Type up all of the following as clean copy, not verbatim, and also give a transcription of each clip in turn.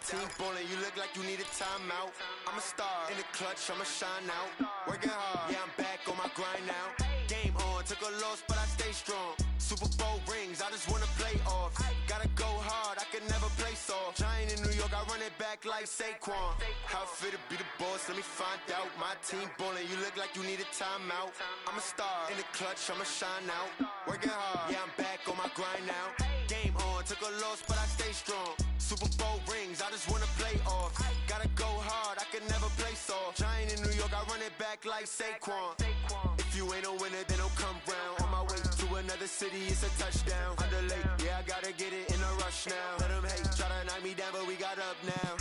team ballin', you look like you need a timeout. I'm a star in the clutch, I'ma shine out. Working hard, yeah, I'm back on my grind now. Game on, took a loss, but I stay strong. Super Bowl rings, I just wanna play off. Gotta go hard, I can never play soft. Giant in New York, I run it back like Saquon. How fit to be the boss, let me find out. My team ballin', you look like you need a timeout. I'm a star in the clutch, I'ma shine out. Working hard, yeah, I'm back on my grind now. Game on, took a loss, but I stay strong. Super Bowl rings, I just wanna play off. Gotta go hard, I can never play soft. Giant in New York, I run it back like Saquon. If you ain't a winner, then don't come round. On my way to another city, it's a touchdown. Underlay, yeah, I gotta get it in a rush now. Let them hate, try to knock me down, but we got up now.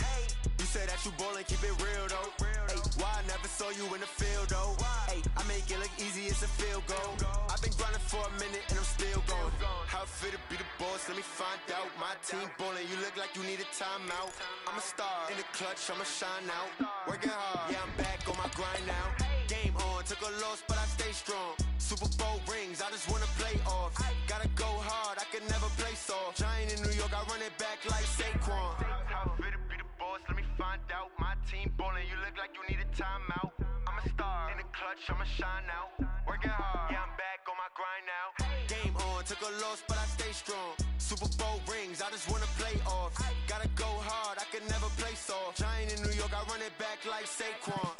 You say that you ballin', keep it real though. Hey, why I never saw you in the field though? Hey, I make it look easy, it's a field goal. I've been grinding for a minute and I'm still going. How fit to be the boss, let me find out. My team ballin', you look like you need a timeout. I'm a star in the clutch, I'ma shine out. Working hard, yeah, I'm back on my grind now. Game on, took a loss, but I stay strong. Super Bowl rings, I just wanna play off. Gotta go hard, I can never play soft. Giant in New York, I run it back like Saquon. How fit to be the boss, let me find out. My team ballin', you look like you need a timeout. I'm a star in the clutch, I'ma shine out. Working hard, yeah, I'm back on my grind now. Game on, took a loss, but I stay strong. Super Bowl rings, I just wanna play off. Gotta go hard, I can never play soft. Giant in New York, I run it back like Saquon.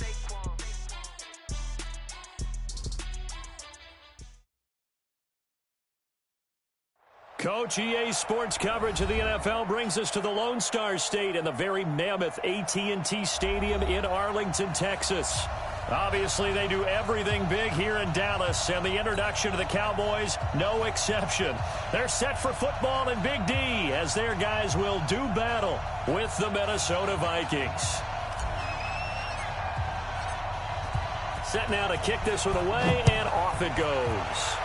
Coach, EA Sports coverage of the NFL brings us to the Lone Star State and the very mammoth AT&T Stadium in Arlington, Texas. Obviously, they do everything big here in Dallas, and the introduction of the Cowboys, no exception. They're set for football in Big D as their guys will do battle with the Minnesota Vikings. Set now to kick this one away, and off it goes.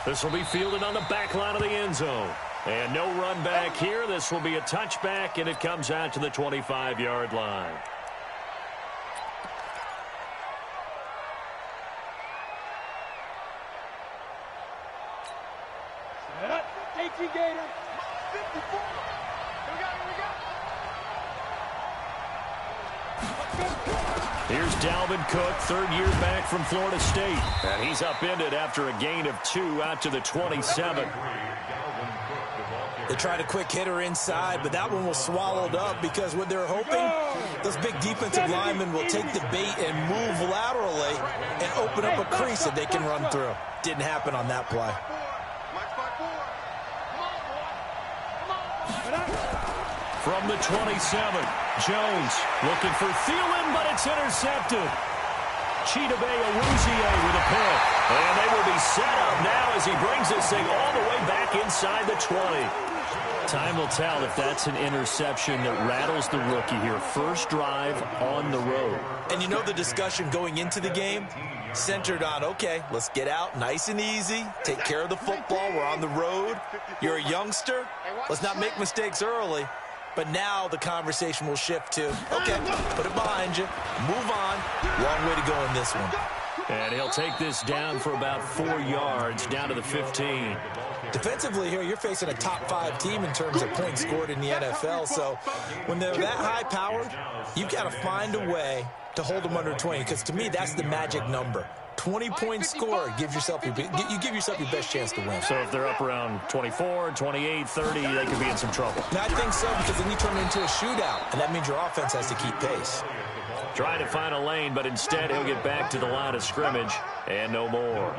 This will be fielded on the back line of the end zone. And no run back here. This will be a touchback, and it comes out to the 25-yard line. Gator, 54. Here's Dalvin Cook, third year back from Florida State. And he's upended after a gain of 2 out to the 27. They tried a quick hitter inside, but that one was swallowed up because what they're hoping, those big defensive linemen will take the bait and move laterally and open up a crease that they can run through. Didn't happen on that play. From the 27, Jones looking for Thielen, but it's intercepted. Chidobe Awuzie with a pick. And they will be set up now as he brings this thing all the way back inside the 20. Time will tell if that's an interception that rattles the rookie here. First drive on the road. And you know the discussion going into the game? Centered on, okay, let's get out nice and easy, take care of the football, we're on the road. You're a youngster, let's not make mistakes early. But now the conversation will shift to, okay, put it behind you, move on. Long way to go in this one. And he'll take this down for about 4 yards, down to the 15. Defensively here, you're facing a top-5 team in terms of points scored in the NFL. So when they're that high-powered, you've got to find a way to hold them under 20. Because to me, that's the magic number. 20 points scored, you give yourself your best chance to win. So if they're up around 24, 28, 30, they could be in some trouble. And I think so, because then you turn it into a shootout, and that means your offense has to keep pace. Trying to find a lane, but instead he'll get back to the line of scrimmage, and no more.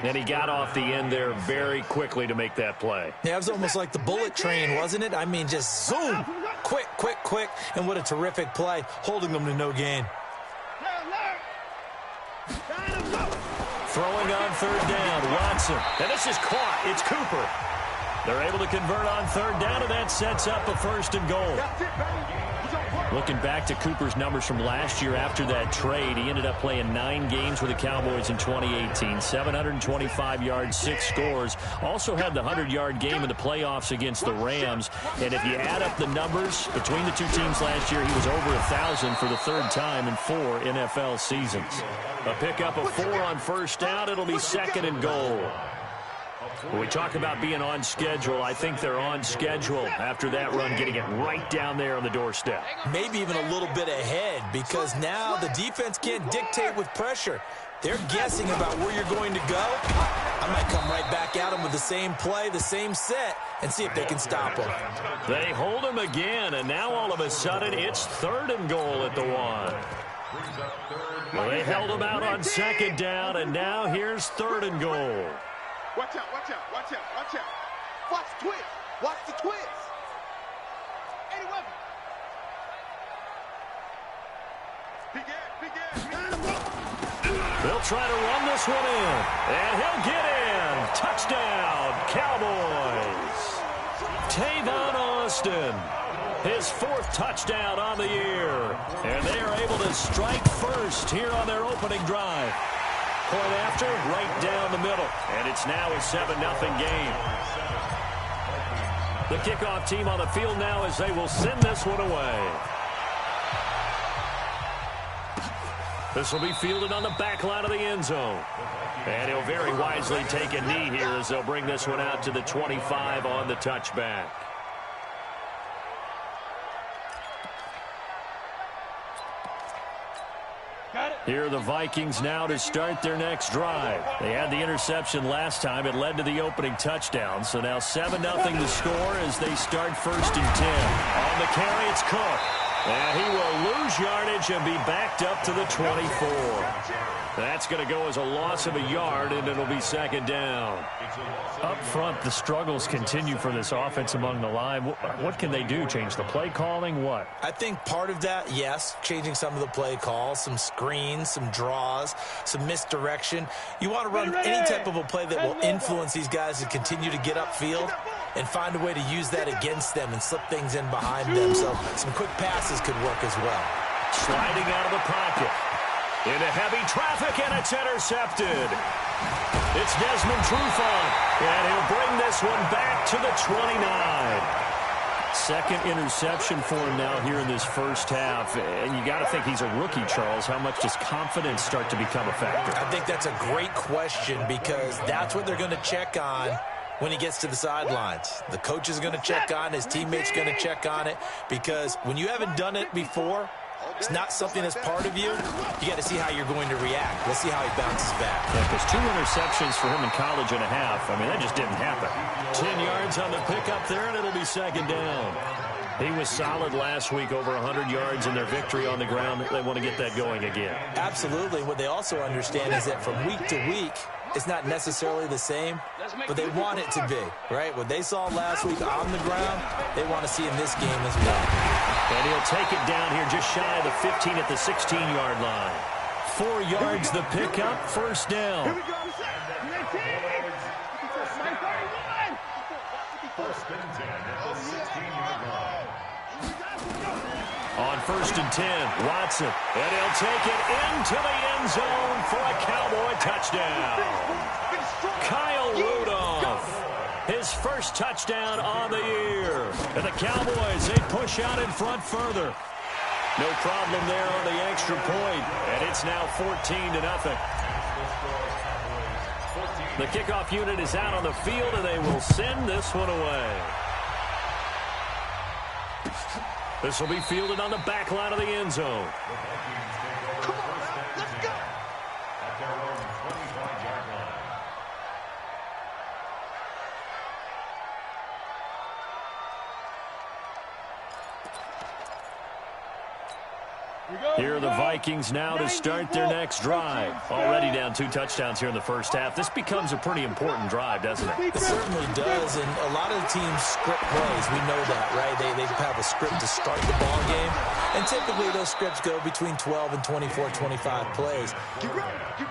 And he got off the end there very quickly to make that play. Yeah, it was almost like the bullet train, wasn't it? I mean, just zoom, quick, quick, quick, and what a terrific play, holding them to no gain. Throwing on third down, Watson. And this is caught. It's Cooper. They're able to convert on third down, and that sets up a 1st and goal. Looking back to Cooper's numbers from last year after that trade, he ended up playing 9 games with the Cowboys in 2018. 725 yards, 6 scores. Also had the 100-yard game in the playoffs against the Rams. And if you add up the numbers between the two teams last year, he was over 1,000 for the 3rd time in 4 NFL seasons. A pickup of 4 on first down. It'll be 2nd and goal. When we talk about being on schedule, I think they're on schedule after that run, getting it right down there on the doorstep. Maybe even a little bit ahead, because now the defense can't dictate with pressure. They're guessing about where you're going to go. I might come right back at them with the same play, the same set, and see if they can stop them. They hold him again, and now all of a sudden it's 3rd and goal at the 1. Well, they held him out on 2nd down, and now here's 3rd and goal. Watch out, watch out, watch out, watch out. Watch the twist. Watch the twist. Eddie Weber. Big They'll try to run this one in, and he'll get in. Touchdown, Cowboys. Tavon Austin, his 4th touchdown on the year. And they are able to strike first here on their opening drive. Point after, right down the middle. And it's now a 7-0 game. The kickoff team on the field now as they will send this one away. This will be fielded on the back line of the end zone. And he'll very wisely take a knee here as they'll bring this one out to the 25 on the touchback. Here are the Vikings now to start their next drive. They had the interception last time. It led to the opening touchdown. So now 7-0 the score as they start 1st and 10. On the carry, it's Cook. And he will lose yardage and be backed up to the 24. That's going to go as a loss of a yard, and it'll be 2nd down. Up front, the struggles continue for this offense among the line. What can they do? Change the play calling? What? I think part of that, yes, changing some of the play calls, some screens, some draws, some misdirection. You want to run any type of a play that will influence these guys to continue to get upfield and find a way to use that against them and slip things in behind them. So some quick passes could work as well. Sliding out of the pocket. Into heavy traffic, and it's intercepted. It's Desmond Trufant, and he'll bring this one back to the 29. 2nd interception for him now here in this first half. And you got to think he's a rookie, Charles. How much does confidence start to become a factor? I think that's a great question, because that's what they're going to check on when he gets to the sidelines. The coach is going to check on, his teammates going to check on it, because when you haven't done it before, it's not something that's part of you. You got to see how you're going to react. Let's see how he bounces back. Yeah, because 2 interceptions for him in college and a half. I mean, that just didn't happen. 10 yards on the pickup there, and it'll be 2nd down. He was solid last week, over 100 yards in their victory on the ground. They want to get that going again. Absolutely. What they also understand is that from week to week, it's not necessarily the same, but they want it to be, right? What they saw last week on the ground, they want to see in this game as well. And he'll take it down here just shy of the 15 at the 16-yard line. 4 yards the pickup, 1st down. Here we go. On 1st and 10, Watson. And he'll take it into the end zone for a Cowboy touchdown. Kyle Rudolph, his 1st touchdown on the year. And the Cowboys, they push out in front further. No problem there on the extra point. And it's now 14-0. The kickoff unit is out on the field, and they will send this one away. This will be fielded on the back line of the end zone. Come on, let's go. Here are the Vikings now to start their next drive. Already down 2 touchdowns here in the first half. This becomes a pretty important drive, doesn't it? It certainly does, and a lot of the teams script plays. We know that, right? They have a script to start the ball game, and typically those scripts go between 12 and 24, 25 plays.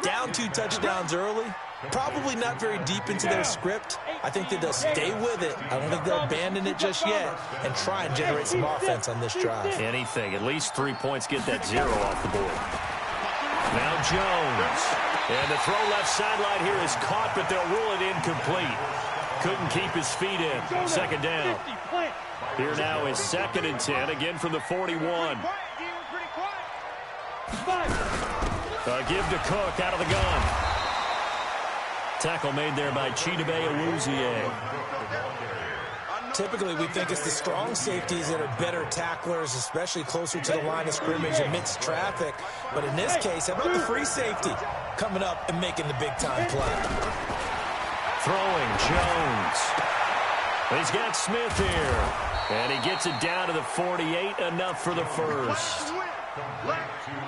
Down 2 touchdowns early, probably not very deep into their script. I think that they'll stay with it. I don't think they'll abandon it just yet and try and generate some offense on this drive. Anything. At least 3 points. Get that 0 off the board. Now Jones. And the throw left sideline here is caught, but they'll rule it incomplete. Couldn't keep his feet in. 2nd down. Here now is 2nd and 10, again from the 41. Give to Cook out of the gun. Tackle made there by Chidobe Awuzie. Typically, we think it's the strong safeties that are better tacklers, especially closer to the line of scrimmage amidst traffic. But in this case, how about the free safety coming up and making the big-time play? Throwing, Jones. He's got Smith here. And he gets it down to the 48, enough for the first.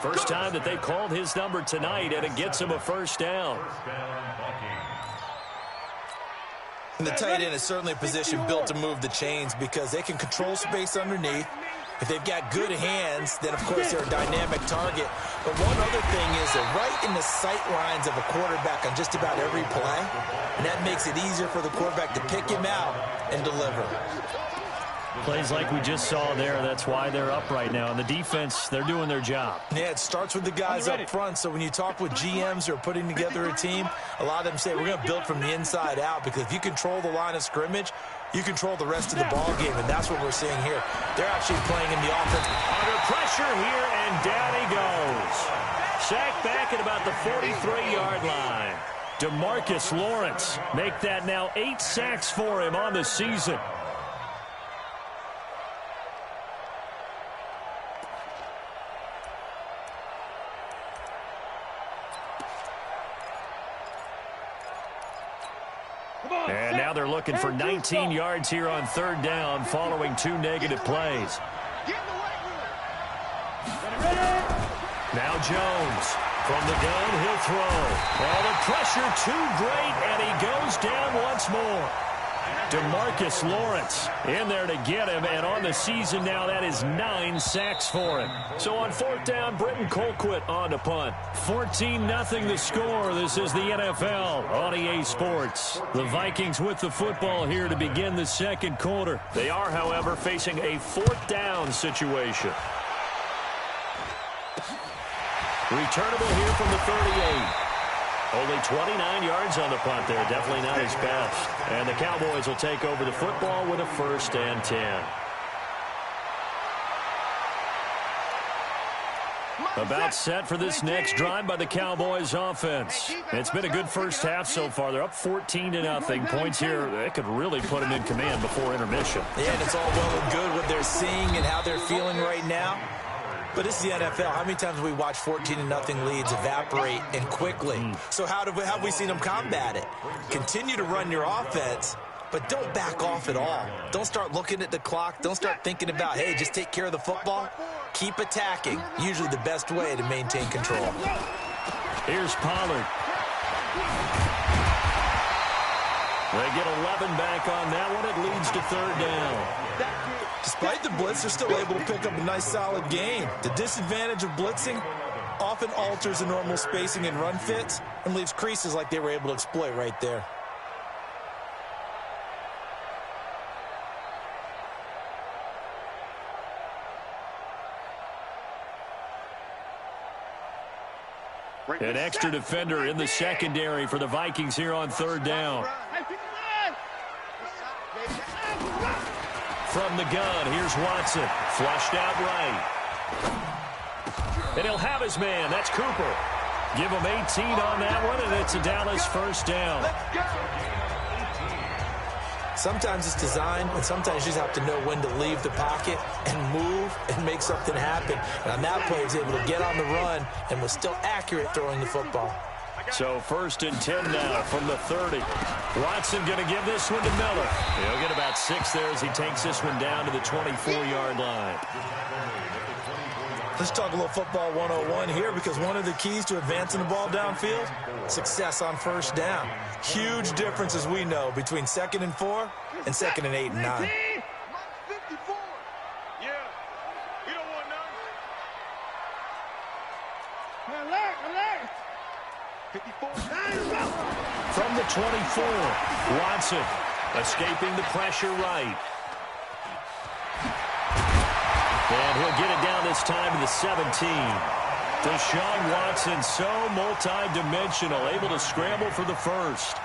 First time that they called his number tonight, and it gets him a first down. And the tight end is certainly a position built to move the chains because they can control space underneath. If they've got good hands, then, of course, they're a dynamic target. But one other thing is they're right in the sight lines of a quarterback on just about every play, and that makes it easier for the quarterback to pick him out and deliver. Plays like we just saw there. That's why they're up right now. And the defense, they're doing their job. Yeah, it starts with the guys up front. So when you talk with GMs who are putting together a team, a lot of them say we're going to build from the inside out, because if you control the line of scrimmage, you control the rest of the ball game, and that's what we're seeing here. They're actually playing in the offense. Under pressure here, and down he goes. Sacked back at about the 43-yard line. DeMarcus Lawrence make that now 8 sacks for him on the season. And now they're looking for 19 yards here on third down following 2 negative plays. Now Jones from the gun, he'll throw. Oh, the pressure too great, and he goes down once more. DeMarcus Lawrence in there to get him, and on the season now that is 9 sacks for him. So on fourth down, Britton Colquitt on to punt. 14-0 the score. This is the NFL on EA Sports. The Vikings with the football here to begin the second quarter. They are, however, facing a fourth down situation. Returnable here from the 38. Only 29 yards on the punt there. Definitely not his best. And the Cowboys will take over the football with a 1st and 10. About set for this next drive by the Cowboys offense. It's been a good first half so far. They're up 14-0. Points here, they could really put them in command before intermission. Yeah, and it's all well and good what they're seeing and how they're feeling right now. But this is the NFL. How many times have we watched 14-0 leads evaporate and quickly? So how have we seen them combat it? Continue to run your offense, but don't back off at all. Don't start looking at the clock. Don't start thinking about, hey, just take care of the football. Keep attacking. Usually the best way to maintain control. Here's Pollard. They get 11 back on that one. It leads to third down. Despite the blitz, they're still able to pick up a nice, solid gain. The disadvantage of blitzing often alters the normal spacing and run fits and leaves creases like they were able to exploit right there. An extra defender in the secondary for the Vikings here on third down. From the gun, here's Watson. Flushed out right. And he'll have his man. That's Cooper. Give him 18 on that one, and it's a Dallas first down. Sometimes it's designed, and sometimes you just have to know when to leave the pocket and move and make something happen. And on that play, he was able to get on the run and was still accurate throwing the football. So 1st and 10 now from the 30. Watson going to give this one to Miller. He'll get about 6 there as he takes this one down to the 24-yard line. Let's talk a little football 101 here, because one of the keys to advancing the ball downfield, success on first down. Huge difference, as we know, between 2nd and 4 and 2nd and 8 and 9. From the 24, Watson escaping the pressure right. And he'll get it down this time to the 17. Deshaun Watson, so multi-dimensional, able to scramble for the first.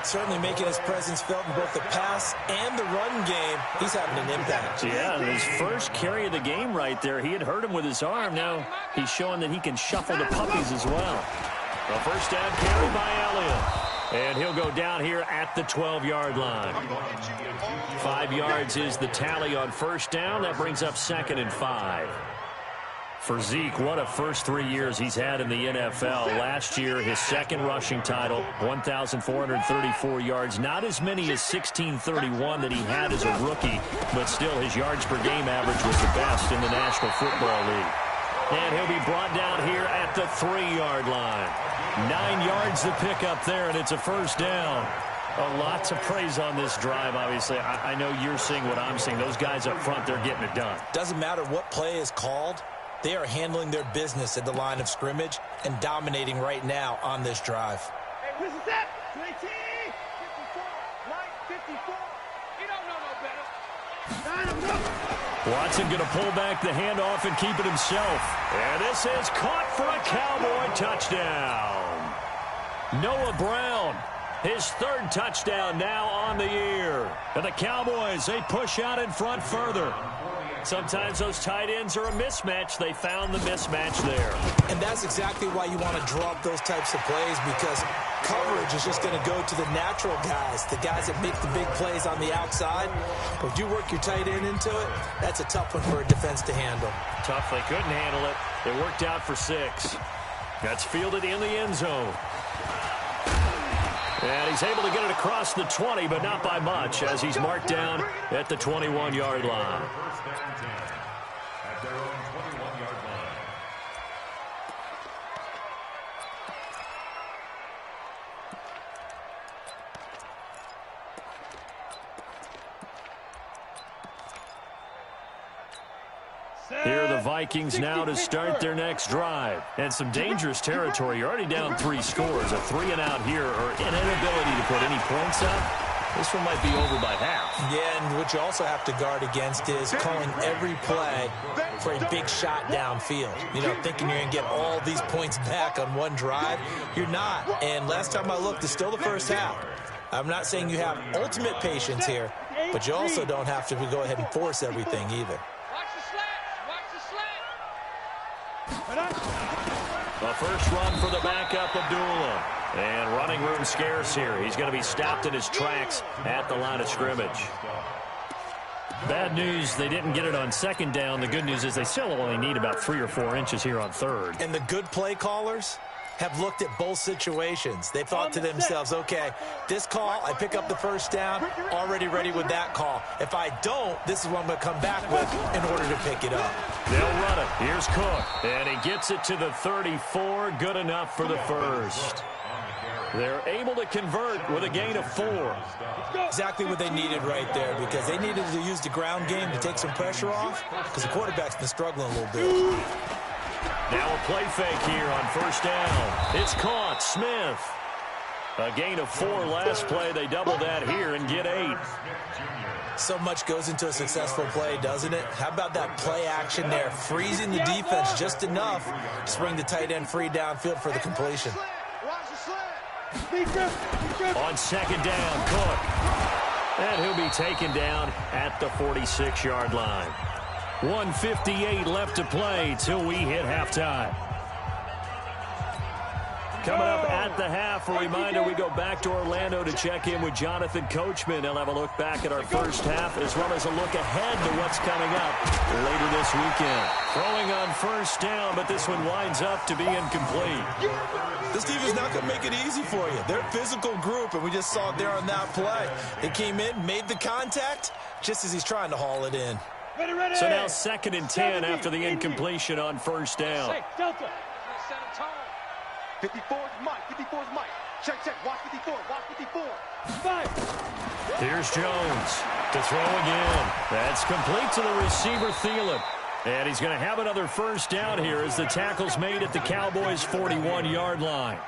Certainly making his presence felt in both the pass and the run game. He's having an impact. Yeah, his first carry of the game right there. He had hurt him with his arm. Now he's showing that he can shuffle the puppies as well. A first down carry by Elliott. And he'll go down here at the 12-yard line. 5 yards is the tally on first down. That brings up 2nd and 5. For Zeke, what a first 3 years he's had in the NFL. Last year, his second rushing title, 1,434 yards. Not as many as 1,631 that he had as a rookie, but still his yards per game average was the best in the National Football League. And he'll be brought down here at the 3-yard line. 9 yards to pick up there, and it's a first down. A lot to praise on this drive, obviously. I know you're seeing what I'm seeing. Those guys up front, they're getting it done. Doesn't matter what play is called. They are handling their business at the line of scrimmage and dominating right now on this drive. Hey, where's the set? 18, 54, Mike, 54. You don't know no better. Watson going to pull back the handoff and keep it himself. And this is caught for a Cowboy touchdown. Noah Brown, his 3rd touchdown now on the year. And the Cowboys, they push out in front further. Sometimes those tight ends are a mismatch. They found the mismatch there. And that's exactly why you want to draw up those types of plays, because coverage is just going to go to the natural guys, the guys that make the big plays on the outside. But if you work your tight end into it, that's a tough one for a defense to handle. Tough. They couldn't handle it. It worked out for 6. That's fielded in the end zone. And he's able to get it across the 20, but not by much, as he's marked down at the 21-yard line. Here are the Vikings now to start their next drive. And some dangerous territory. You're already down 3 scores. A 3-and-out here, or an inability to put any points up. This one might be over by half. Yeah, and what you also have to guard against is calling every play for a big shot downfield. You know, thinking you're going to get all these points back on one drive. You're not. And last time I looked, it's still the first half. I'm not saying you have ultimate patience here, but you also don't have to go ahead and force everything either. The first run for the backup, Abdullah. And running room scarce here. He's going to be stopped in his tracks at the line of scrimmage. Bad news, they didn't get it on 2nd down. The good news is they still only need about 3 or 4 inches here on 3rd. And the good play callers have looked at both situations. They thought to themselves, okay, this call, I pick up the first down, already ready with that call. If I don't, this is what I'm going to come back with in order to pick it up. They'll run it. Here's Cook. And he gets it to the 34. Good enough for the first. They're able to convert with a gain of 4. Exactly what they needed right there, because they needed to use the ground game to take some pressure off, because the quarterback's been struggling a little bit. Now a play fake here on first down. It's caught. Smith. A gain of 4 last play. They double that here and get 8. So much goes into a successful play, doesn't it? How about that play action there? Freezing the defense just enough to bring the tight end free downfield for the completion. On 2nd down, Cook. And he'll be taken down at the 46-yard line. 1:58 left to play till we hit halftime. Coming up at the half, a reminder, we go back to Orlando to check in with Jonathan Coachman. He'll have a look back at our first half, as well as a look ahead to what's coming up later this weekend. Throwing on first down, but this one winds up to be incomplete. This team is not going to make it easy for you. They're a physical group, and we just saw it there on that play. They came in, made the contact, just as he's trying to haul it in. Ready. So now 2nd and 10 after the incompletion on first down. Delta. 54 is Mike. 54 is Mike. Check. Watch 54. Watch 54. 5. Here's Jones to throw again. That's complete to the receiver, Thielen. And he's going to have another first down here as the tackle's made at the Cowboys' 41-yard line.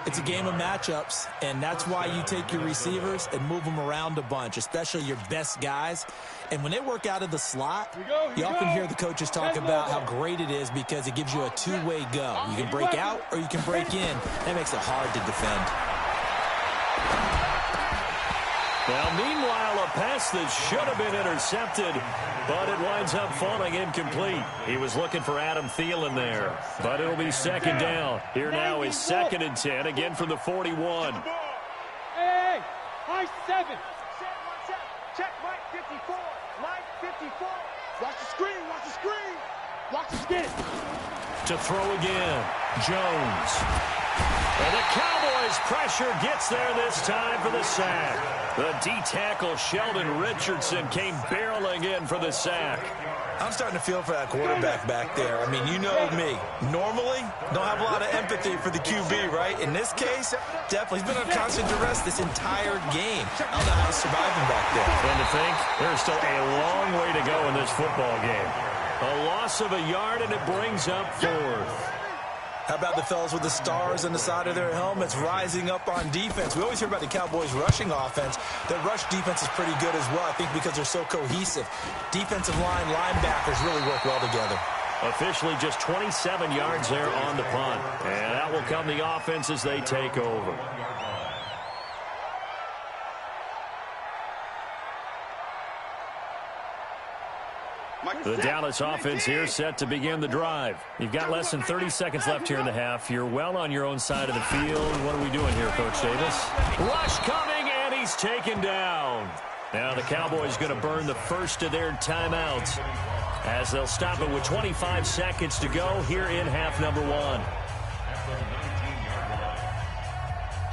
It's a game of matchups, and that's why you take your receivers and move them around a bunch, especially your best guys. And when they work out of the slot, you often hear the coaches talk about how great it is because it gives you a two-way go. You can break out or you can break in. That makes it hard to defend. Now, meanwhile, a pass that should have been intercepted, but it winds up falling incomplete. He was looking for Adam Thielen there, but it'll be second down. Here now is 2nd and 10, again from the 41. Hey, high 7. Check, Mike 54. Mike 54. Watch the screen, watch the screen. Watch the skin. To throw again, Jones. And the Cowboys' pressure gets there this time for the sack. The D-tackle Sheldon Richardson came barreling in for the sack. I'm starting to feel for that quarterback back there. I mean, you know me. Normally, don't have a lot of empathy for the QB, right? In this case, definitely. He's been on constant duress this entire game. I don't know how he's surviving back there. And to think, there's still a long way to go in this football game. A loss of a yard, and it brings up 4th. How about the fellas with the stars on the side of their helmets rising up on defense? We always hear about the Cowboys' rushing offense. Their rush defense is pretty good as well, I think, because they're so cohesive. Defensive line, linebackers really work well together. Officially just 27 yards there on the punt. And out will come the offense as they take over. The Dallas offense here set to begin the drive. You've got less than 30 seconds left here in the half. You're well on your own side of the field. What are we doing here, Coach Davis? Rush coming, and he's taken down. Now the Cowboys going to burn the first of their timeouts as they'll stop it with 25 seconds to go here in half number 1.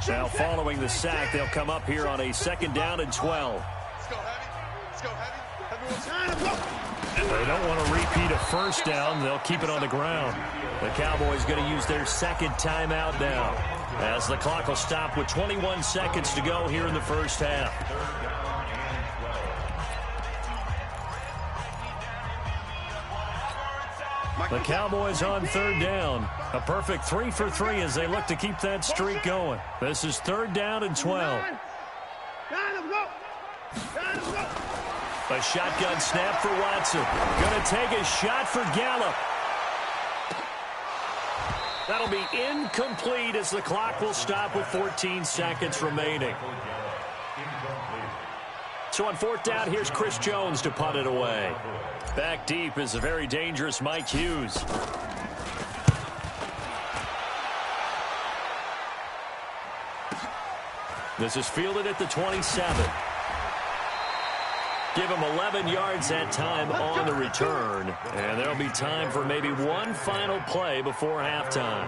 Now following the sack, they'll come up here on a 2nd down and 12. Let's go heavy. Let's go heavy. They don't want to repeat a first down. They'll keep it on the ground. The Cowboys going to use their 2nd timeout now as the clock will stop with 21 seconds to go here in the first half. The Cowboys on 3rd down. A perfect 3 for 3 as they look to keep that streak going. This is 3rd down and 12. A shotgun snap for Watson. Going to take a shot for Gallup. That'll be incomplete as the clock will stop with 14 seconds remaining. So on 4th down, here's Chris Jones to punt it away. Back deep is a very dangerous Mike Hughes. This is fielded at the 27. Give him 11 yards that time on the return. And there'll be time for maybe one final play before halftime.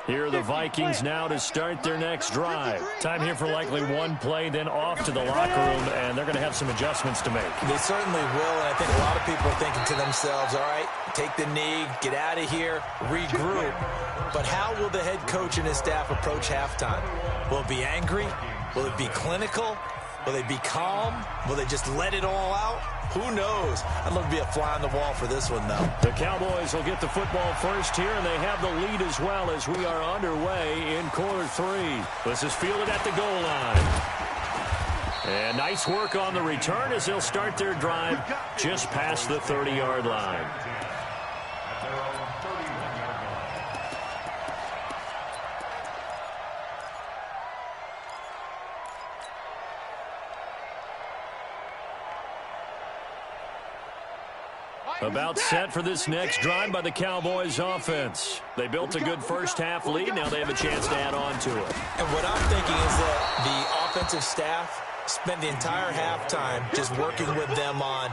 Here are the Vikings now to start their next drive. Time here for likely one play, then off to the locker room, and they're going to have some adjustments to make. They certainly will, and I think a lot of people are thinking to themselves, all right, take the knee, get out of here, regroup. But how will the head coach and his staff approach halftime? Will it be angry? Will it be clinical? Will they be calm? Will they just let it all out? Who knows? I'd love to be a fly on the wall for this one, though. The Cowboys will get the football first here, and they have the lead as well as we are underway in quarter 3. This is fielded at the goal line. And nice work on the return as they'll start their drive just past the 30-yard line. About set for this next drive by the Cowboys offense. They built a good first half lead. Now they have a chance to add on to it. And what I'm thinking is that the offensive staff spent the entire halftime just working with them on,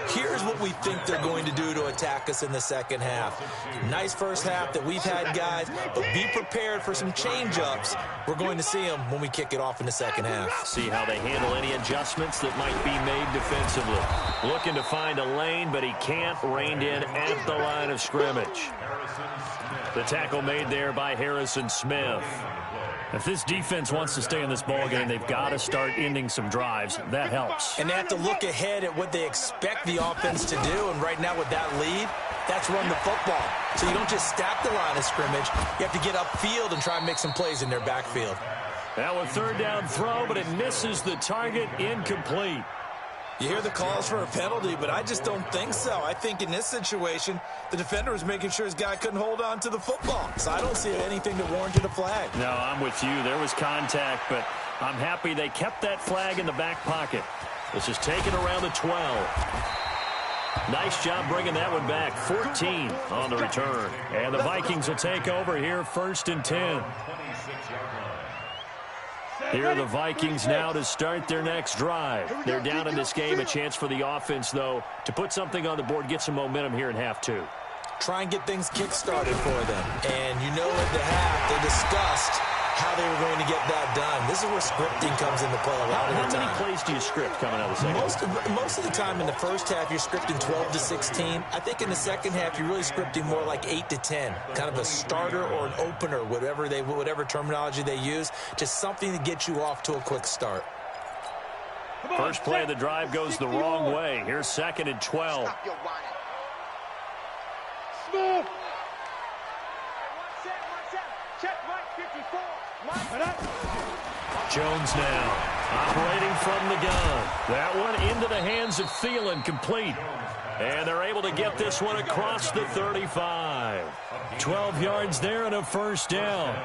here's what we think they're going to do to attack us in the second half. Nice first half that we've had, guys, but be prepared for some change-ups. We're going to see them when we kick it off in the second half. See how they handle any adjustments that might be made defensively. Looking to find a lane, but he can't. Reined in at the line of scrimmage. The tackle made there by Harrison Smith. If this defense wants to stay in this ballgame, they've got to start ending some drives. That helps. And they have to look ahead at what they expect the offense to do. And right now with that lead, that's run the football. So you don't just stack the line of scrimmage. You have to get upfield and try and make some plays in their backfield. Now a third down throw, but it misses the target, incomplete. You hear the calls for a penalty, but I just don't think so. I think in this situation, the defender was making sure his guy couldn't hold on to the football. So I don't see anything that warranted a flag. No, I'm with you. There was contact, but I'm happy they kept that flag in the back pocket. This is taken around the 12. Nice job bringing that one back. 14 on the return. And the Vikings will take over here, 1st and 10. Here are the Vikings now to start their next drive. They're down in this game. A chance for the offense, though, to put something on the board, get some momentum here in half 2. Try and get things kick-started for them. And you know at the half, they discussed how they were going to get that done. This is where scripting comes into play a lot of the time. How many plays do you script coming out of the second? Most of the time in the first half, you're scripting 12 to 16. I think in the second half, you're really scripting more like 8 to 10. Kind of a starter or an opener, whatever terminology they use. Just something to get you off to a quick start. First play of the drive goes the wrong way. Here's 2nd and 12. Stop your whining. Smooth. Check Mike 54. Jones now operating from the gun. That one into the hands of Thielen, complete. And they're able to get this one across the 35. 12 yards there and a first down.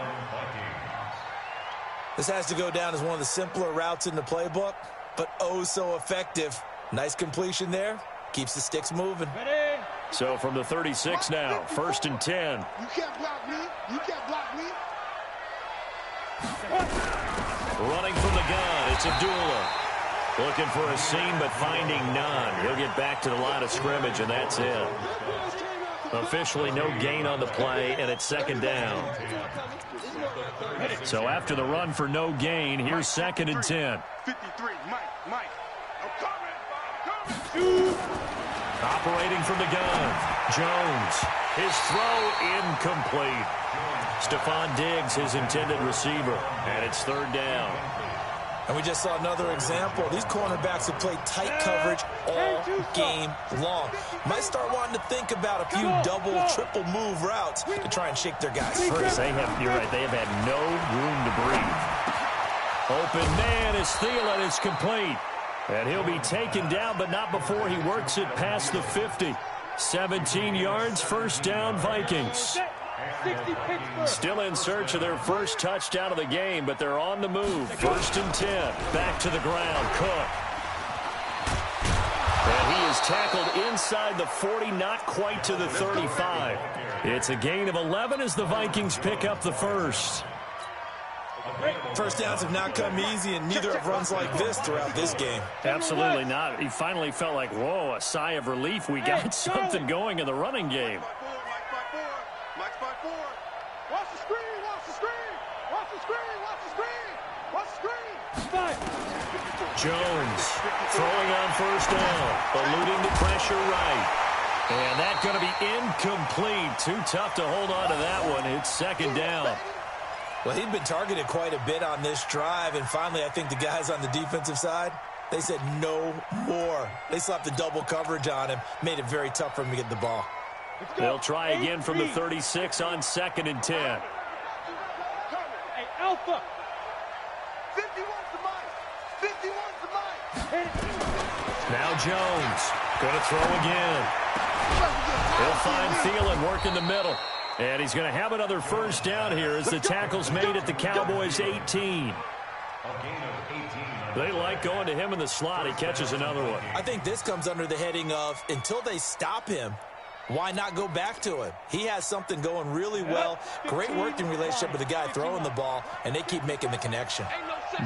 This has to go down as one of the simpler routes in the playbook, but oh so effective. Nice completion there. Keeps the sticks moving. So from the 36 now, 1st and 10. You can't block me. You can't block me. Running from the gun, it's Abdullah. Looking for a seam, but finding none. He'll get back to the line of scrimmage, and that's it. Officially no gain on the play, and it's 2nd down. So after the run for no gain, here's 2nd and 10. 53, Mike. I'm coming. Operating from the gun, Jones. His throw incomplete. Stephon Diggs, his intended receiver, and it's 3rd down. And we just saw another example. These cornerbacks have played tight coverage all game long. Might start wanting to think about a few double, triple move routes to try and shake their guys free. You're right, they have had no room to breathe. Open man is Thielen, it's complete. And he'll be taken down, but not before he works it past the 50. 17 yards, 1st down, Vikings. Still in search of their first touchdown of the game, but they're on the move. 1st and 10. Back to the ground. Cook. And he is tackled inside the 40, not quite to the 35. It's a gain of 11 as the Vikings pick up the first. First downs have not come easy, and neither have runs like this throughout this game. Absolutely not. He finally felt like, whoa, a sigh of relief. We got something going in the running game. Mike's by 4. Watch the screen. Jones throwing on 1st down, eluding the pressure right. And that's going to be incomplete. Too tough to hold on to that one. It's 2nd down. Well, he'd been targeted quite a bit on this drive, and finally I think the guys on the defensive side, they said no more. They slapped the double coverage on him, made it very tough for him to get the ball. They'll try again from the 36 on 2nd and 10. Hey, Alpha. 51's the mic. 51's the mic. Now Jones going to throw again. He'll find Thielen working the middle. And he's going to have another first down here as the tackle's made at the Cowboys' 18. They like going to him in the slot. He catches another one. I think this comes under the heading of until they stop him, why not go back to him? He has something going really well. Great working relationship with the guy throwing the ball, and they keep making the connection.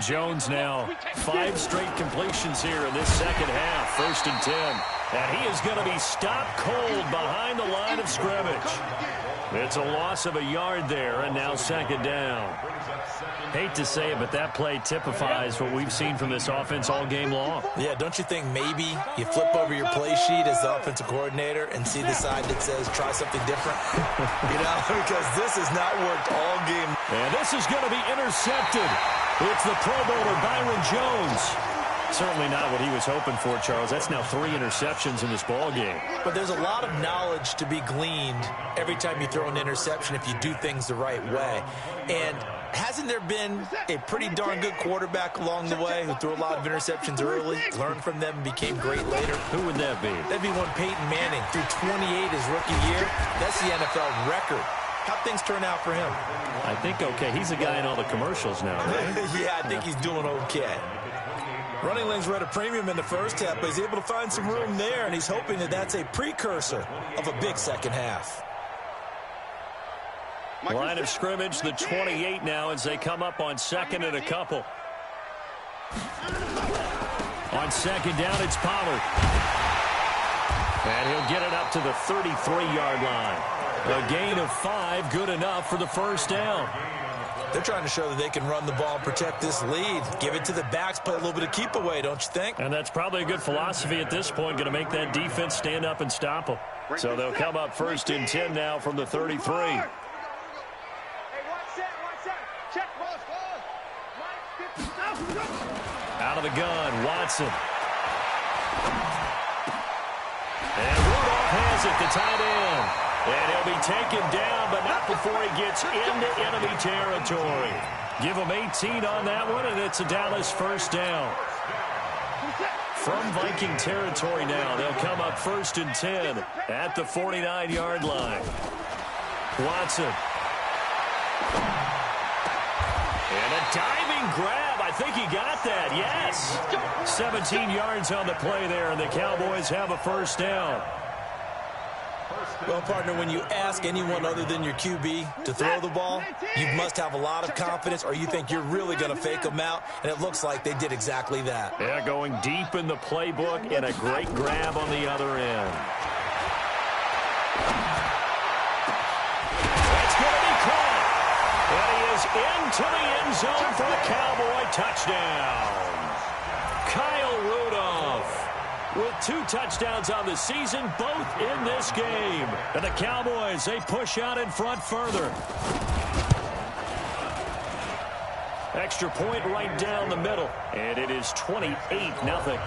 Jones now 5 straight completions here in this second half. 1st and 10. And he is going to be stopped cold behind the line of scrimmage. It's a loss of a yard there, and now 2nd down. Hate to say it, but that play typifies what we've seen from this offense all game long. Yeah, don't you think maybe you flip over your play sheet as the offensive coordinator and see the side that says try something different? Because this has not worked all game. And this is going to be intercepted. It's the Pro Bowler Byron Jones. Certainly not what he was hoping for, Charles. That's now 3 interceptions in this ball game. But there's a lot of knowledge to be gleaned every time you throw an interception if you do things the right way. And Hasn't there been a pretty darn good quarterback along the way who threw a lot of interceptions early, learned from them, and became great later? Who would that be? That'd be one Peyton Manning threw 28 his rookie year. That's the NFL record. How'd things turn out for him? I think okay. He's a guy in all the commercials now, right? Yeah, I think he's doing okay. Running lanes were at a premium in the first half, but he's able to find some room there, and he's hoping that that's a precursor of a big second half. Line of scrimmage, the 28 now as they come up on second and a couple. On second down, it's Pollard. And he'll get it up to the 33-yard line. A gain of 5, good enough for the first down. They're trying to show that they can run the ball and protect this lead. Give it to the backs, play a little bit of keep away, don't you think? And that's probably a good philosophy at this point, going to make that defense stand up and stop them. So they'll come up first and 10 now from the 33. Out of the gun, Watson. And Rudolph has it, the tight end. And he'll be taken down, but not before he gets into enemy territory. Give him 18 on that one, and it's a Dallas first down. From Viking territory now, they'll come up first and 10 at the 49-yard line. Watson. And a diving grab. I think he got that. Yes. 17 yards on the play there, and the Cowboys have a first down. Well, partner, when you ask anyone other than your QB to throw the ball, you must have a lot of confidence, or you think you're really going to fake them out, and it looks like they did exactly that. Yeah, going deep in the playbook, and a great grab on the other end. That's going to be caught. And he is into the end zone for a Cowboy touchdown. Kyle Rudolph with 2 touchdowns on the season, both in this game. And the Cowboys, they push out in front further. Extra point right down the middle. And it is 28-0.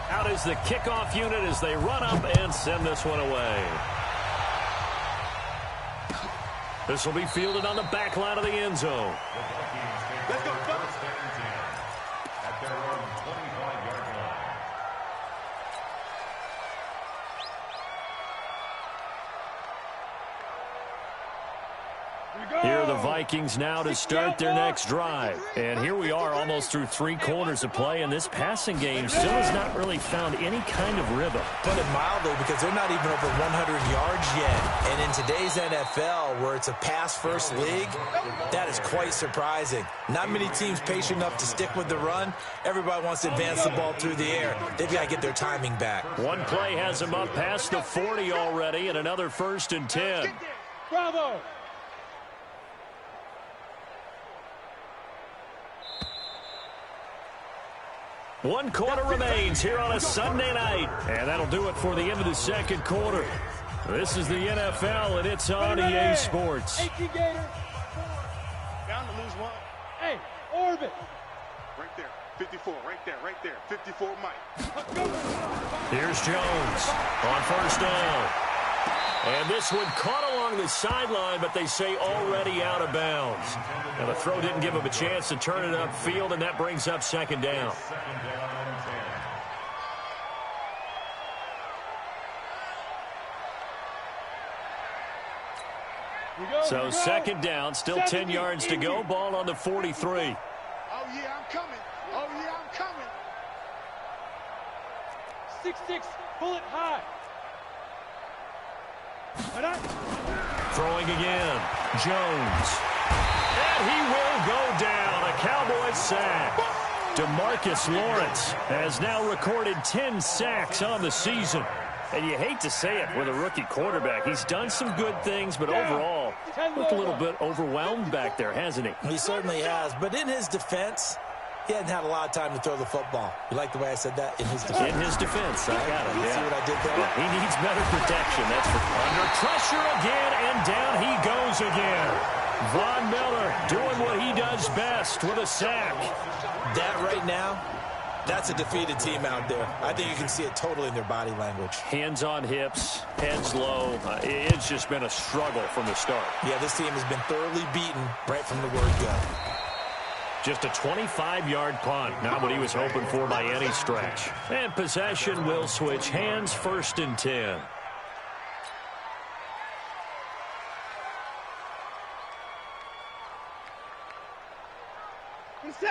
Out is the kickoff unit as they run up and send this one away. This will be fielded on the back line of the end zone. Let's go, fellas. Here are the Vikings now to start their next drive. And here we are almost through 3 quarters of play, and this passing game still has not really found any kind of rhythm. Put it mildly, because they're not even over 100 yards yet. And in today's NFL, where it's a pass-first league, that is quite surprising. Not many teams patient enough to stick with the run. Everybody wants to advance the ball through the air. They've got to get their timing back. One play has them up past the 40 already, and another first and 10. Bravo. One quarter remains here on a Sunday night. And that'll do it for the end of the second quarter. This is the NFL, and it's on EA Sports. Hey, Gator. Bound to lose one. Hey, orbit. Right there. 54, right there. 54, Mike. Here's Jones on first down. And this one caught along the sideline, but they say already out of bounds. Now the throw didn't give him a chance to turn it upfield, and that brings up second down. So second down, still 10 yards to go. Ball on the 43. Oh, yeah, I'm coming. 6'6", bullet high. Throwing again. Jones. And he will go down. A Cowboys sack. DeMarcus Lawrence has now recorded 10 sacks on the season. And you hate to say it with a rookie quarterback. He's done some good things, but overall, looked a little bit overwhelmed back there, hasn't he? He certainly has. But in his defense, he hadn't had a lot of time to throw the football. You like the way I said that? In his defense. In his defense, I got it. You see what I did there? Yeah, he needs better protection. That's for under pressure again, and down he goes again. Von Miller doing what he does best with a sack. That right now, That's a defeated team out there. I think you can see it totally in their body language. Hands on hips, heads low. It's just been a struggle from the start. Yeah, this team has been thoroughly beaten right from the word go. Just a 25-yard punt. Not what he was hoping for by any stretch. And possession will switch hands, 1st and 10.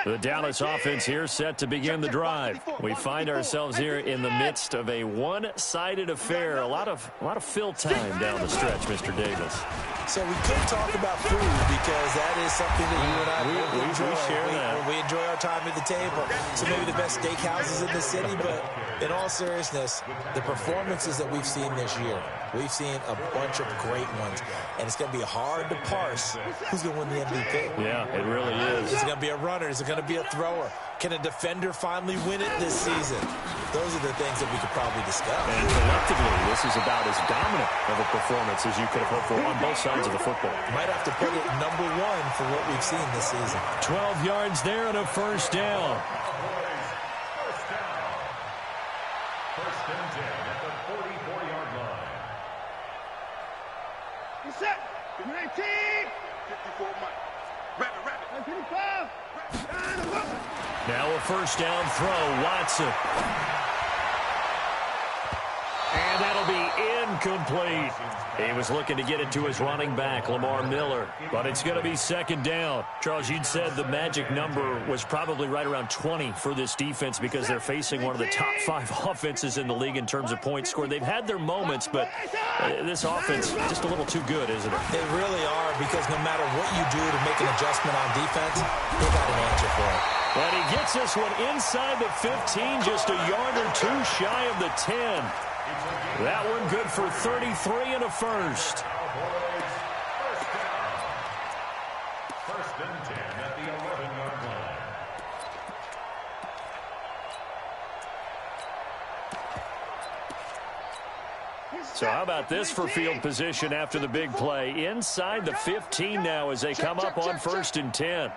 The Dallas offense here set to begin the drive. We find ourselves here in the midst of a one-sided affair. A lot of fill time down the stretch, Mr. Davis. So we could talk about food because that is something that you and I enjoy. We share that. We enjoy our time at the table. So maybe the best steakhouses in the city, but in all seriousness, the performances that we've seen this year, we've seen a bunch of great ones, and it's going to be hard to parse who's going to win the MVP. Yeah, it really is. Is it going to be a runner? Is it going to be a thrower? Can a defender finally win it this season? Those are the things that we could probably discuss. And collectively, this is about as dominant of a performance as you could have hoped for on both sides of the football. Might have to put it #1 for what we've seen this season. 12 yards there and a 1st down. First and 10 at the 44-yard line. You set. 19. 54 Mike. Rabbit. 55. Now a 1st down throw, Watson. And that'll be incomplete. He was looking to get it to his running back, Lamar Miller. But it's going to be 2nd down. Charles, you'd said the magic number was probably right around 20 for this defense because they're facing one of the top 5 offenses in the league in terms of points scored. They've had their moments, but this offense just a little too good, isn't it? They really are, because no matter what you do to make an adjustment on defense, they got an answer for it. And he gets this one inside the 15, just a yard or 2 shy of the 10. That one good for 33 and a 1st. First and 10 at the 11-yard line. So how about this for field position after the big play? Inside the 15 now as they come up on 1st and 10.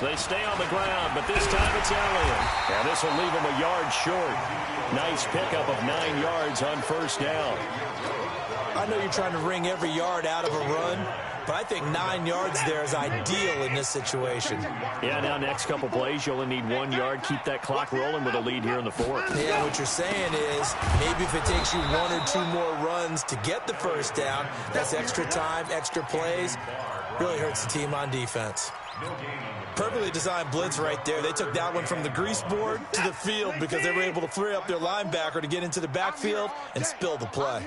They stay on the ground, but this time it's Elliott. And this will leave them a yard short. Nice pickup of 9 yards on 1st down. I know you're trying to wring every yard out of a run, but I think 9 yards there is ideal in this situation. Yeah, now next couple plays, you only need 1 yard. Keep that clock rolling with a lead here in the 4th. Yeah, what you're saying is maybe if it takes you 1 or 2 more runs to get the 1st down, that's extra time, extra plays. Really hurts the team on defense. Perfectly designed blitz right there. They took that one from the grease board to the field because they were able to free up their linebacker to get into the backfield and spill the play.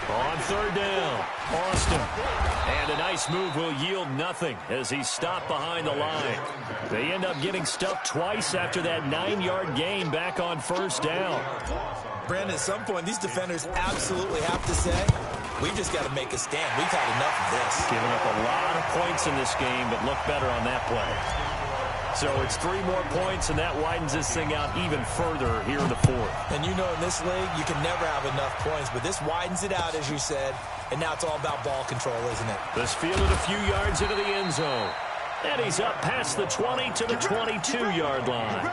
On 3rd down, Austin. And a nice move will yield nothing as he's stopped behind the line. They end up getting stuffed twice after that 9-yard gain back on 1st down. Brandon, at some point, these defenders absolutely have to say, we've just got to make a stand. We've had enough of this. Giving up a lot of points in this game, but look better on that play. So it's 3 more points, and that widens this thing out even further here in the 4th. And you know in this league, you can never have enough points, but this widens it out, as you said, and now it's all about ball control, isn't it? This fielded a few yards into the end zone. And he's up past the 20 to the 22-yard line.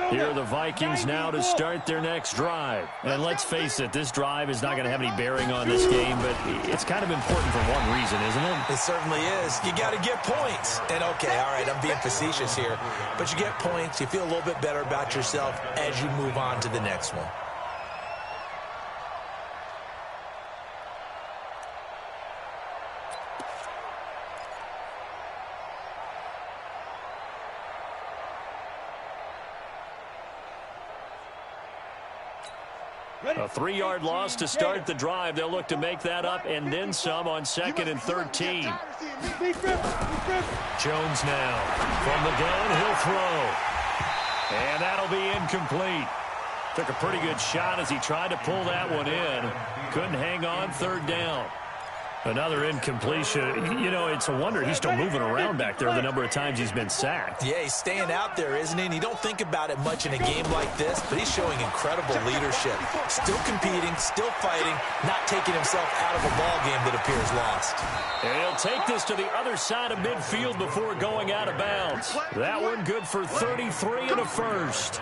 Here are the Vikings now to start their next drive. And let's face it, this drive is not going to have any bearing on this game, but it's kind of important for one reason, isn't it? It certainly is. You got to get points. And, okay, all right, I'm being facetious here, but you get points, you feel a little bit better about yourself as you move on to the next one. A 3-yard loss to start the drive. They'll look to make that up and then some on 2nd and 13. Jones now. From the gun, he'll throw. And that'll be incomplete. Took a pretty good shot as he tried to pull that one in. Couldn't hang on 3rd down. Another incompletion. You know, it's a wonder he's still moving around back there the number of times he's been sacked. Yeah, he's staying out there, isn't he? And you don't think about it much in a game like this, but he's showing incredible leadership. Still competing, still fighting, not taking himself out of a ball game that appears lost. And he'll take this to the other side of midfield before going out of bounds. That one good for 33 and a first.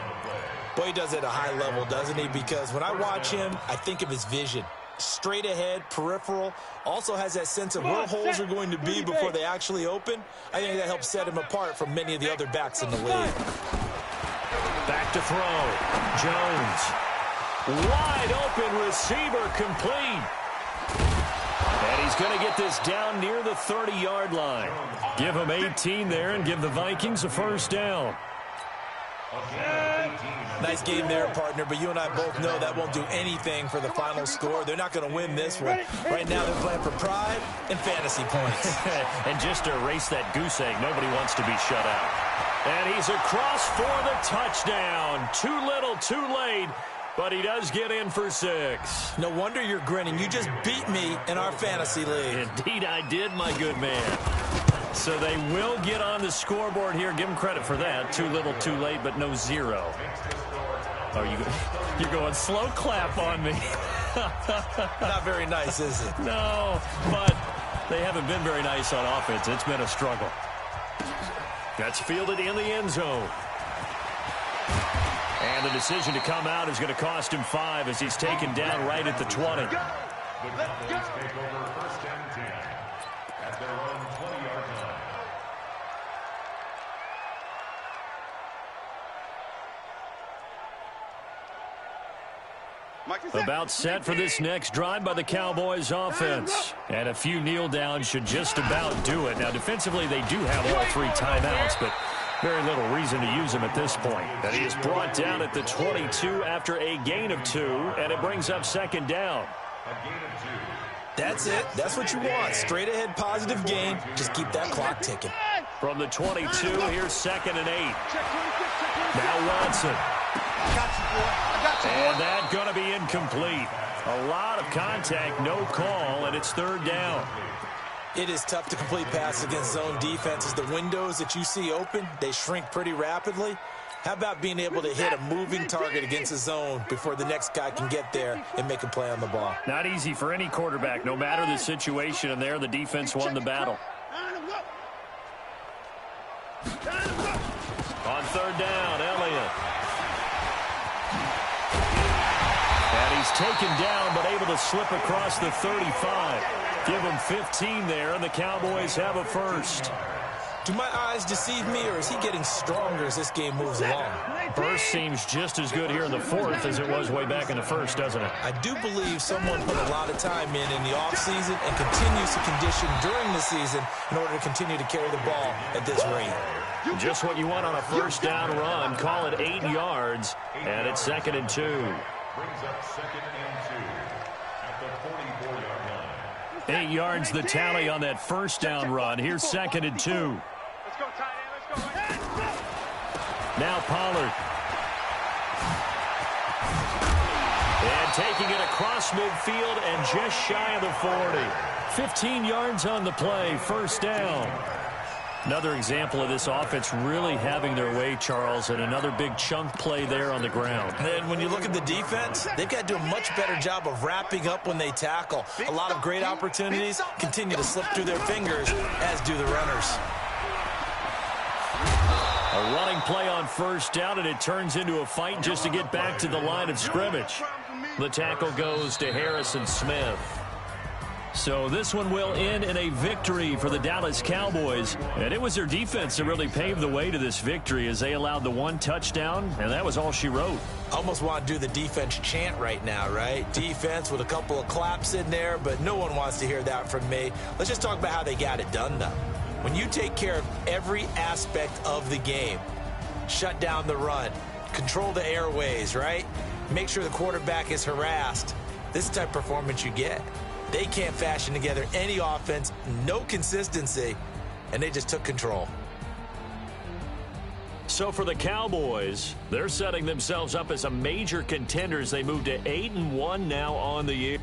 Boy, he does it at a high level, doesn't he? Because when I watch him, I think of his vision. Straight ahead, peripheral, also has that sense of where holes are going to be before they actually open. I think that helps set him apart from many of the other backs in the league. Back to throw. Jones. Wide open receiver complete. And he's going to get this down near the 30-yard line. Give him 18 there and give the Vikings a first down. Nice game there, partner, but you and I both know that won't do anything for the final score. They're not going to win this one. Right now they're playing for pride and fantasy points. And just to erase that goose egg, nobody wants to be shut out. And he's across for the touchdown. Too little, too late, but he does get in for 6. No wonder you're grinning. You just beat me in our fantasy league. Indeed I did, my good man. So they will get on the scoreboard here. Give them credit for that. Too little, too late, but no 0. Oh, you're going slow clap on me. Not very nice, is it? No, but they haven't been very nice on offense. It's been a struggle. That's fielded in the end zone. And the decision to come out is going to cost him 5 as he's taken down right at the 20. The Cowboys take over first and 10 at their own 20-yard line. About set for this next drive by the Cowboys offense. And a few kneel downs should just about do it. Now, defensively, they do have all 3 timeouts, but very little reason to use them at this point. And he is brought down at the 22 after a gain of 2, and it brings up second down. A gain of 2. That's it. That's what you want. Straight ahead, positive gain. Just keep that clock ticking. From the 22, here's 2nd and 8. Now Watson. And that's going to be incomplete. A lot of contact, no call, and it's 3rd down. It is tough to complete passes against zone defenses. The windows that you see open, they shrink pretty rapidly. How about being able to hit a moving target against a zone before the next guy can get there and make a play on the ball? Not easy for any quarterback, no matter the situation, and there the defense won the battle. On 3rd down, Elliott. And he's taken down, but able to slip across the 35. Give him 15 there, and the Cowboys have a first. Do my eyes deceive me, or is he getting stronger as this game moves along? Burst seems just as good here in the 4th as it was way back in the 1st, doesn't it? I do believe someone put a lot of time in the offseason and continues to condition during the season in order to continue to carry the ball at this rate. Just what you want on a first down run. Call it 8 yards, and it's 2nd and 2. Brings up 2nd and 2 at the 44-yard line. 8 yards the tally on that first down run. Here's 2nd and 2. Let's go, tight end. Let's go. Now Pollard. And taking it across midfield and just shy of the 40. 15 yards on the play, first down. Another example of this offense really having their way, Charles, and another big chunk play there on the ground. And when you look at the defense, they've got to do a much better job of wrapping up when they tackle. A lot of great opportunities continue to slip through their fingers, as do the runners. A running play on first down, and it turns into a fight just to get back to the line of scrimmage. The tackle goes to Harrison Smith. So this one will end in a victory for the Dallas Cowboys. And it was their defense that really paved the way to this victory as they allowed the 1 touchdown, and that was all she wrote. Almost want to do the defense chant right now, right? Defense with a couple of claps in there, but no one wants to hear that from me. Let's just talk about how they got it done, though. When you take care of every aspect of the game, shut down the run, control the airways, right? Make sure the quarterback is harassed. This is the type of performance you get. They can't fashion together any offense, no consistency, and they just took control. So for the Cowboys, they're setting themselves up as a major contender as they move to 8-1 now on the year.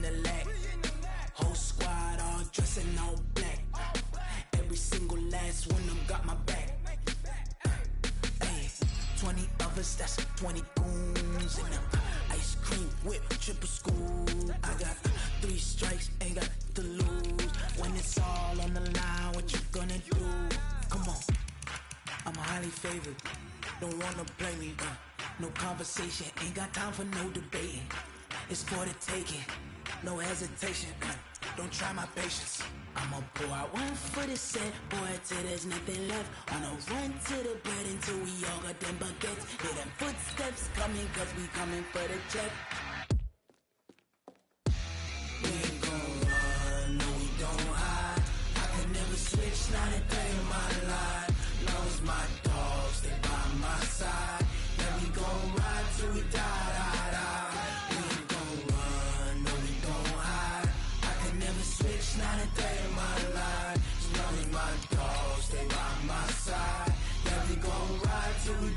in the lag. Whole squad all dressing all black. Every single last one of them got my back. Hey, 20 of us, that's 20 goons in them. Ice cream whip, triple school. I got 3 strikes, ain't got to lose. When it's all on the line, what you gonna do? Come on, I'm highly favored. Don't wanna play me, no conversation, ain't got time for no debating. It's for the taking, no hesitation. Don't try my patience. I'ma pour out one for the set, boy, till there's nothing left. On a run to the bread until we all got them baguettes. Hear them footsteps coming, cause we coming for the check. We ain't gon' run, no we don't hide. I can never switch, not a day in my life. Long as my dogs, they by my side. Yeah, we gon' ride till we die. We ain't gon' run, no we don't hide. I can never switch, not a day in my life. As long as my dogs, they by my side. Yeah, we gon' ride till we